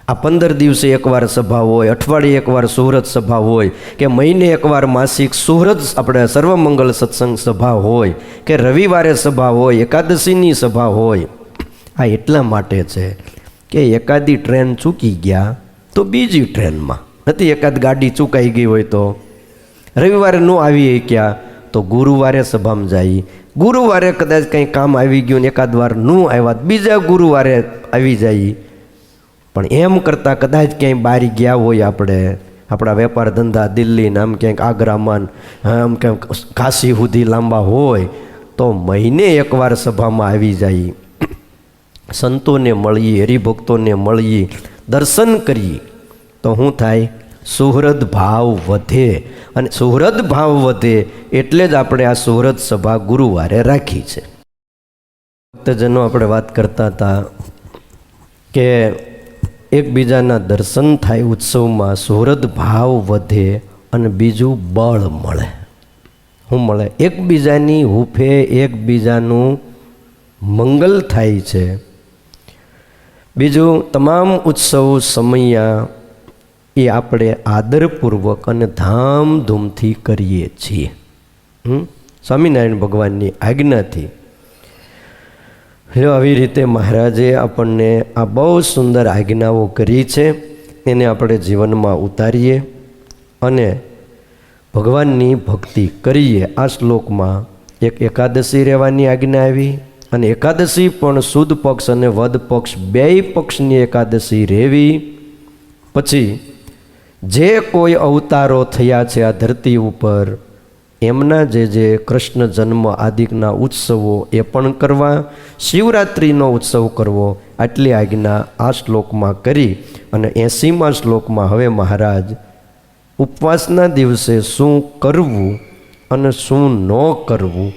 આ 15 દિવસે એકવાર સભા હોય, અઠવાડિયે એકવાર સુહૃદ સભા હોય, કે મહિને એકવાર માસિક સુહૃદ આપણે સર્વમંગલ સત્સંગ સભા હોય, કે રવિવારે સભા હોય, એકાદશીની સભા હોય. આ એટલા માટે છે કે એકાદી ટ્રેન ચૂકી ગયા તો બીજી ટ્રેનમાં નથી, એકાદ ગાડી ચૂકાઈ ગઈ હોય તો રવિવારે ન આવી ગયા તો ગુરુવારે સભામાં જાય, ગુરુવારે કદાચ કંઈ કામ આવી ગયું ને એકાદ વાર ન આવ્યા બીજા ગુરુવારે આવી જાય. પણ એમ કરતાં કદાચ ક્યાંય બહાર ગયા હોય, આપણે આપણા વેપાર ધંધા દિલ્હી ને આમ ક્યાંક આગ્રામાં આમ ક્યાંક કાશી સુધી લાંબા હોય તો મહિને એકવાર સભામાં આવી જાય, સંતોને મળીએ, હરિભક્તોને મળીએ, દર્શન કરીએ તો શું થાય? સુહૃદ ભાવ વધે. અને સુહૃદ ભાવ વધે એટલે જ આપણે આ સુહૃદ સભા ગુરુવારે રાખી છે. ભક્તજનો આપણે વાત કરતા હતા કે એકબીજાના દર્શન થાય ઉત્સવમાં, સુહૃદ ભાવ વધે અને બીજું બળ મળે. શું મળે? એકબીજાની હૂફે એકબીજાનું મંગલ થાય છે. બીજું, તમામ ઉત્સવ સમયા એ આપણે આદરપૂર્વક અને ધામધૂમથી કરીએ છીએ. સ્વામિનારાયણ ભગવાનની આજ્ઞાથી. આવી રીતે મહારાજે આપણને આ બહુ સુંદર આજ્ઞાઓ કરી છે, એને આપણે જીવનમાં ઉતારીએ અને ભગવાનની ભક્તિ કરીએ. આ શ્લોકમાં એક એકાદશી રહેવાની આજ્ઞા આવી, અને એકાદશી પણ સુદ પક્ષ અને વદ પક્ષ બેય પક્ષની એકાદશી રહેવી. પછી જે કોઈ અવતારો થયા છે આ ધરતી ઉપર, એમના જે કૃષ્ણ જન્મ આદિકના ઉત્સવો એ પણ કરવા, શિવરાત્રિનો ઉત્સવ કરવો. આટલી આજ્ઞા આ શ્લોકમાં કરી અને 80મા શ્લોકમાં હવે મહારાજ ઉપવાસના દિવસે શું કરવું અને શું ન કરવું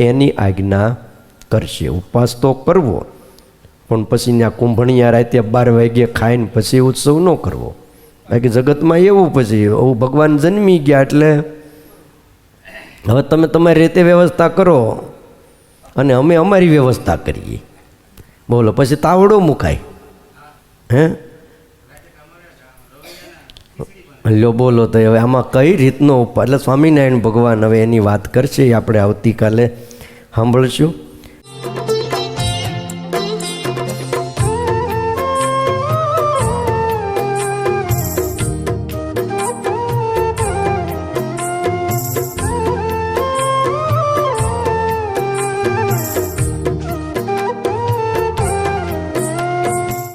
એની આજ્ઞા કરશે. ઉપવાસ તો કરવો, પણ પછી ત્યાં કુંભણિયા રાતે 12 વાગ્યે ખાઈને પછી ઉત્સવ ન કરવો. બાકી જગતમાં એવું પછી ભગવાન જન્મી ગયા એટલે હવે તમે તમારી રીતે વ્યવસ્થા કરો અને અમે અમારી વ્યવસ્થા કરીએ. બોલો, પછી તાવડો મુકાય? હે લ્યો બોલો. તો હવે આમાં કઈ રીતનો એટલે સ્વામિનારાયણ ભગવાન હવે એની વાત કરશે, આપણે આવતીકાલે સાંભળશું.